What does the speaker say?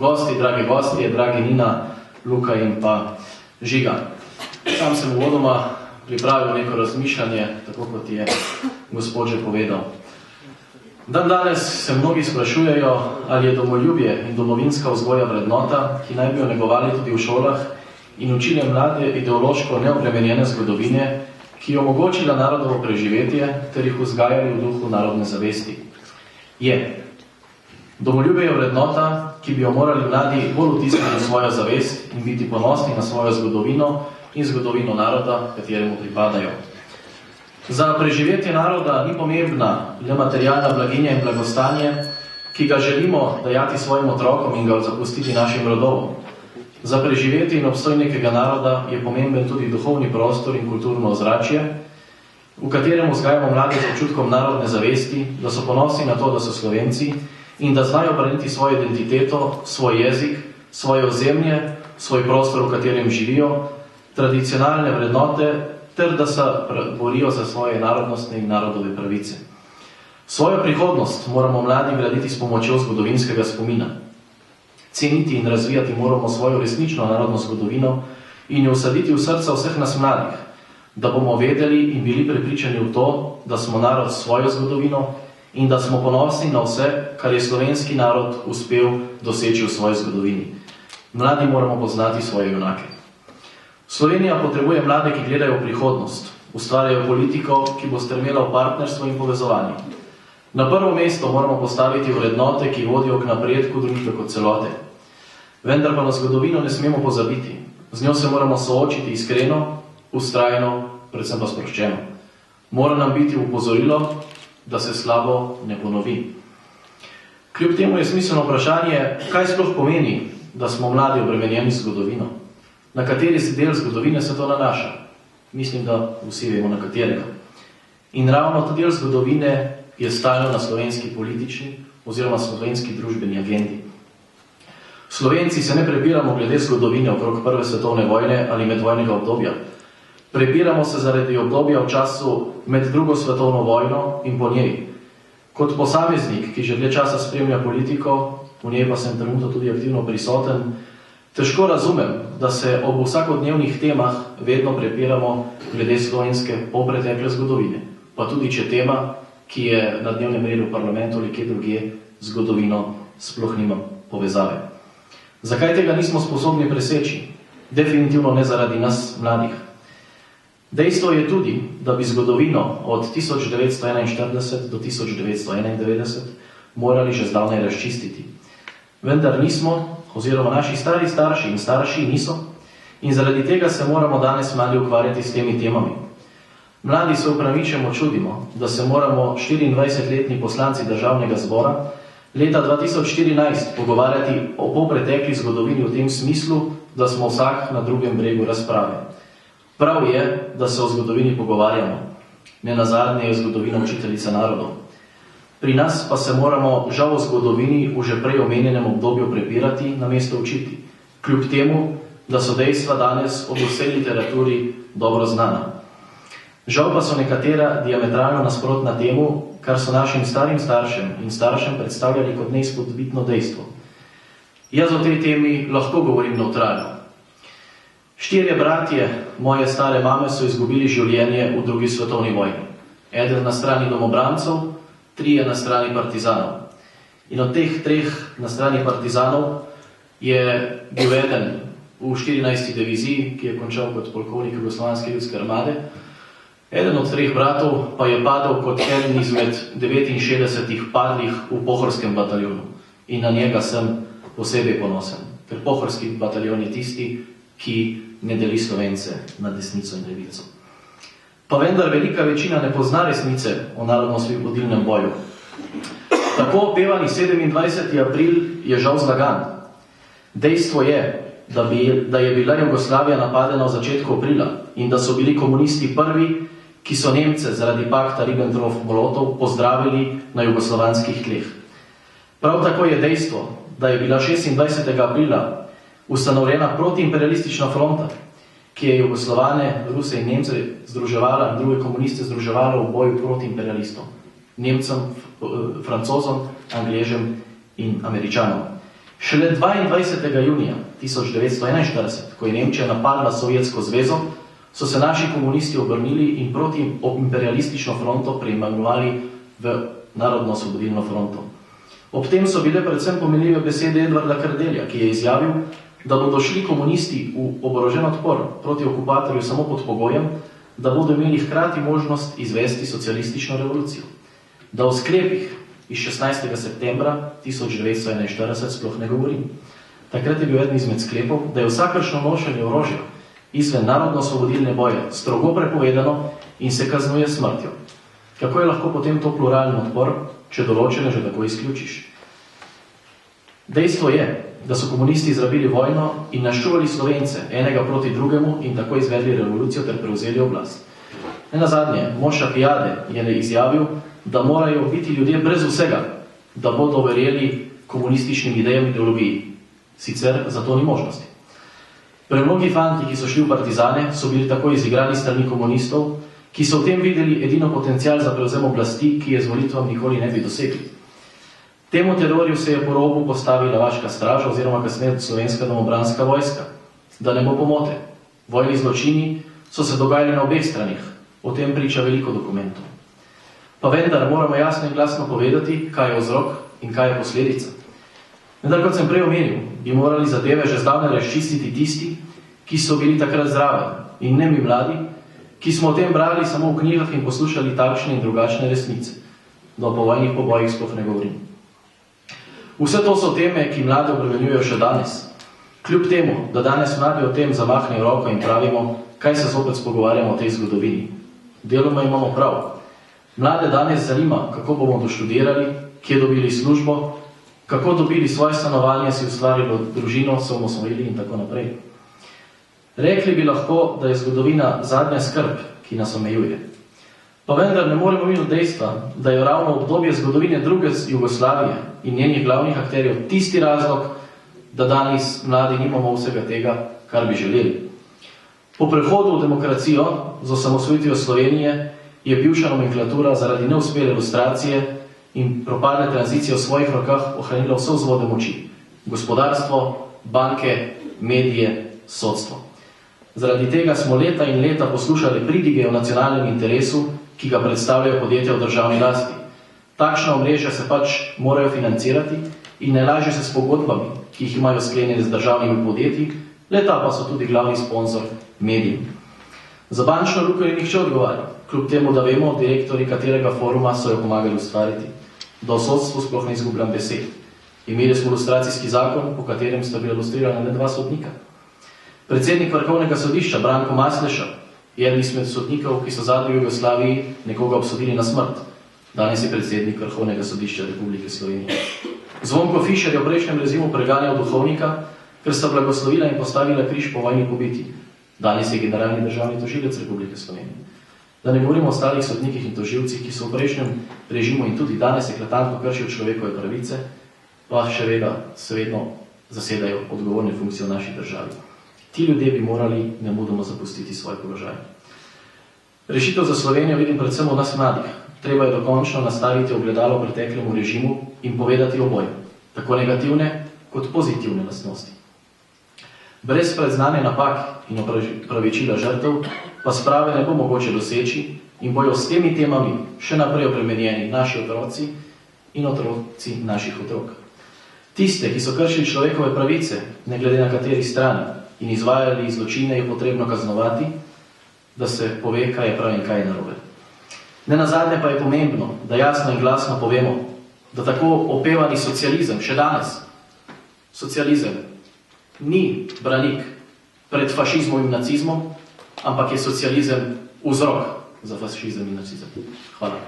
gosti, dragi Nina, Luka in pa Žiga. Sam sem uvodoma pripravil neko razmišljanje, tako kot je gospod že povedal. Danes se mnogi sprašujejo, ali je domoljubje in domovinska vzgoja vrednota, ki naj bi jo negovali tudi v šolah in učili mlade ideološko neobremenjene zgodovine, ki je omogočila narodovo preživetje ter jih vzgajali v duhu narodne zavesti. Je. Domoljubje je vrednota, ki bi jo morali mladi bolj vtisniti v svojo zavest in biti ponosni na svojo zgodovino in zgodovino naroda, kateremu pripadajo. Za preživetje naroda ni pomembna le materialna blaginja in blagostanje, ki ga želimo dajati svojim otrokom in ga zapustiti našim rodovom. Za preživetje in obstoj nekega naroda je pomemben tudi duhovni prostor in kulturno ozračje, v katerem vzgajamo mlade z občutkom narodne zavesti, da so ponosni na to, da so Slovenci in da znajo braniti svojo identiteto, svoj jezik, svoje ozemlje, svoj prostor, v katerem živijo, tradicionalne vrednote, ter da se borijo za svoje narodnostne in narodove pravice. Svojo prihodnost moramo mladi graditi s pomočjo zgodovinskega spomina. Ceniti in razvijati moramo svojo resnično narodno zgodovino in jo vsaditi v srca vseh nas mladih, da bomo vedeli in bili prepričani v to, da smo narod s svojo zgodovino in da smo ponosni na vse, kar je slovenski narod uspel doseči v svoji zgodovini. Mladi moramo poznati svoje junake. Slovenija potrebuje mlade, ki gledajo v prihodnost, ustvarjajo politiko, ki bo stremela v partnerstvo in povezovanje. Na prvo mesto moramo postaviti vrednote, ki vodijo k napredku družbe kot celote. Vendar pa na zgodovino ne smemo pozabiti. Z njo se moramo soočiti iskreno, vztrajno, predvsem pa sproščeno. Mora nam biti upozorilo, da se slabo ne ponovi. Kljub temu je smiselno vprašanje, kaj sploh pomeni, da smo mladi obremenjeni z zgodovino. Na kateri del zgodovine se to nanaša? Mislim, da vsi vemo na katerega. In ravno ta del zgodovine je stalno na slovenski politični oziroma slovenski družbeni agendi. Slovenci se ne prepiramo glede zgodovine okrog Prve svetovne vojne ali medvojnega obdobja. Prepiramo se zaradi obdobja v času med Drugo svetovno vojno in po njej. Kot posameznik, ki že dlje časa spremlja politiko, v njej pa sem trenutno tudi aktivno prisoten, težko razumem, da se ob vsakodnevnih temah vedno prepiramo glede slovenske polpretekle zgodovine, pa tudi če tema, ki je na dnevnem redu v parlamentu ali kje drugje, zgodovino sploh nima povezave. Zakaj tega nismo sposobni preseči? Definitivno ne zaradi nas mladih. Dejstvo je tudi, da bi zgodovino od 1941 do 1991 morali že zdavnaj razčistiti. Vendar nismo, oziroma naši stari starši in starši niso, in zaradi tega se moramo danes mladi ukvarjati s temi temami. Mladi se upravičeno čudimo, da se moramo 24-letni poslanci državnega zbora leta 2014 pogovarjati o polpretekli zgodovini v tem smislu, da smo vsak na drugem bregu razprave. Prav je, da se o zgodovini pogovarjamo. Nenazadnje je zgodovina učiteljica narodov. Pri nas pa se moramo žal o zgodovini v že prej omenjenem obdobju prepirati, namesto učiti. Kljub temu, da so dejstva danes ob vsej literaturi dobro znana. Žal pa so nekatera diametralno nasprotna temu, kar so našim starim staršem in staršem predstavljali kot neizpodbitno dejstvo. Jaz o tej temi lahko govorim nevtralno. 4 bratje moje stare mame so izgubili življenje v drugi svetovni vojni. Eden na strani domobrancev, 3 na strani partizanov. In od teh 3 na strani partizanov je bil eden v 14. diviziji, ki je končal kot polkovnik Jugoslovanske ljudske armade. Eden od 3 bratov pa je padel kot eden izmed 69 padlih v Pohorskem bataljonu. In na njega sem posebej ponosen, ker Pohorski bataljon je tisti, ki ne deli Slovence na desnico in levico. Pa vendar velika večina ne pozna resnice o narodno-osvobodilnem boju. Tako opevani 27. april je žal zlagan. Dejstvo je, da je bila Jugoslavija napadena v začetku aprila in da so bili komunisti prvi, ki so Nemce zaradi pakta Ribbentrop-Molotov pozdravili na jugoslovanskih tleh. Prav tako je dejstvo, da je bila 26. aprila ustanovljena protiimperialistična fronta, ki je Jugoslovane, Ruse in Nemce združevala in druge komuniste združevala v boju proti imperialistom. Nemcem, Francozom, Angležem in Američanom. Šele 22. junija 1941, ko je Nemčija napadla Sovjetsko zvezo, so se naši komunisti obrnili in proti imperialistično fronto preimenovali v Narodno-osvobodilno fronto. Ob tem so bile predvsem pomenljive besede Edvarda Kardelja, ki je izjavil, da bodo šli komunisti v oborožen odpor proti okupatorju samo pod pogojem, da bodo imeli hkrati možnost izvesti socialistično revolucijo. Da o sklepih iz 16. septembra 1941 sploh ne govorim. Takrat je bil eden izmed sklepov, da je vsakršno nošenje orožja izven narodno-osvobodilne boje strogo prepovedano in se kaznuje smrtjo. Kako je lahko potem to pluralni odpor, če določene že tako izključiš? Dejstvo je, da so komunisti izrabili vojno in naščuvali Slovence enega proti drugemu in tako izvedli revolucijo ter prevzeli oblast. Nenazadnje, Moša Pijade je izjavil, da morajo biti ljudje brez vsega, da bodo verjeli komunističnim idejam in ideologiji. Sicer za to ni možnosti. Premnogi fanti, ki so šli v partizane, so bili tako izigrani strani komunistov, ki so v tem videli edino potencial za prevzem oblasti, ki je z volitvami nikoli ne bi dosegli. Temu terorju se je po robu postavila vaška straža oziroma kasneje Slovenska domobranska vojska. Da ne bo pomote. Vojni zločini so se dogajali na obeh stranih. O tem priča veliko dokumentov. Pa vendar moramo jasno in glasno povedati, kaj je vzrok in kaj je posledica. Vendar, kot sem prej omenil, bi morali zadeve že zdavnaj razčistiti tisti, ki so bili takrat zraven in ne mi mladi, ki smo o tem brali samo v knjigah in poslušali takšne in drugačne resnice. Da o povojnih pobojih sploh ne govorim. Vse to so teme, ki mlade obremenjujejo še danes. Kljub temu, da danes mladi o tem zamahnejo roko in pravimo, kaj se zopet spogovarjamo o tej zgodovini. Deloma imamo prav. Mlade danes zanima, kako bomo doštudirali, kje dobili službo, kako dobili svoje stanovanje, si ustvarili družino, se bomo osvojili in tako naprej. Rekli bi lahko, da je zgodovina zadnja skrb, ki nas omejuje. Pa vendar ne moremo mimo dejstva, da je ravno obdobje zgodovine druge Jugoslavije in njenih glavnih akterjev tisti razlog, da danes mladi nimamo vsega tega, kar bi želeli. Po prehodu v demokracijo z osamosvojitvijo Slovenije je bivša nomenklatura zaradi neuspele ilustracije in propadne tranzicije v svojih rokah ohranila vse vzvode moči. Gospodarstvo, banke, medije, sodstvo. Zaradi tega smo leta in leta poslušali pridige o nacionalnem interesu, ki ga predstavljajo podjetja v državni lasti. Takšna omrežja se pač morajo financirati in ne laže se s pogodbami, ki jih imajo sklenjene z državnimi podjetji, leta pa so tudi glavni sponzor medijev. Za bančno luko je nihče odgovarjal, kljub temu, da vemo, direktori katerega foruma so jo pomagali ustvariti. Da o sodstvu sploh ne izgubljam besed. Imeli smo ilustracijski zakon, po katerem sta bila ilustrirana le 2 sodnika. Predsednik Vrhovnega sodišča Branko Masleša je eden izmed sodnikov, ki so zadnji v Jugoslaviji nekoga obsodili na smrt. Danes je predsednik Vrhovnega sodišča Republike Slovenije. Zvonko Fišer je v prejšnjem režimu preganjal duhovnika, ker sta blagoslovila in postavila križ po vojni pobiti. Danes je generalni državni tožilec Republike Slovenije. Da ne govorimo o ostalih sodnikih in tožilcih, ki so v prejšnjem režimu in tudi danes eklatantno kršijo človekove pravice, pa še vedno zasedajo odgovorne funkcije v naši državi. Ti ljudje bi morali nemudoma zapustiti svoj položaj. Rešitev za Slovenijo vidim predvsem v nas mladih. Treba je dokončno nastaviti ogledalo preteklemu režimu in povedati oboje, tako negativne kot pozitivne lastnosti. Brez predznanja napak in opravičila žrtev pa sprave ne bo mogoče doseči in bojo s temi temami še naprej obremenjeni naši otroci in otroci naših otrok. Tiste, ki so kršili človekove pravice, ne glede na kateri strani, in izvajali zločine, je potrebno kaznovati, da se pove, kaj je prav in kaj je narobe. Nenazadnje pa je pomembno, da jasno in glasno povemo, da tako opevani socializem, še danes, socializem ni branik pred fašizmom in nacizmom, ampak je socializem vzrok za fašizem in nacizem. Hvala.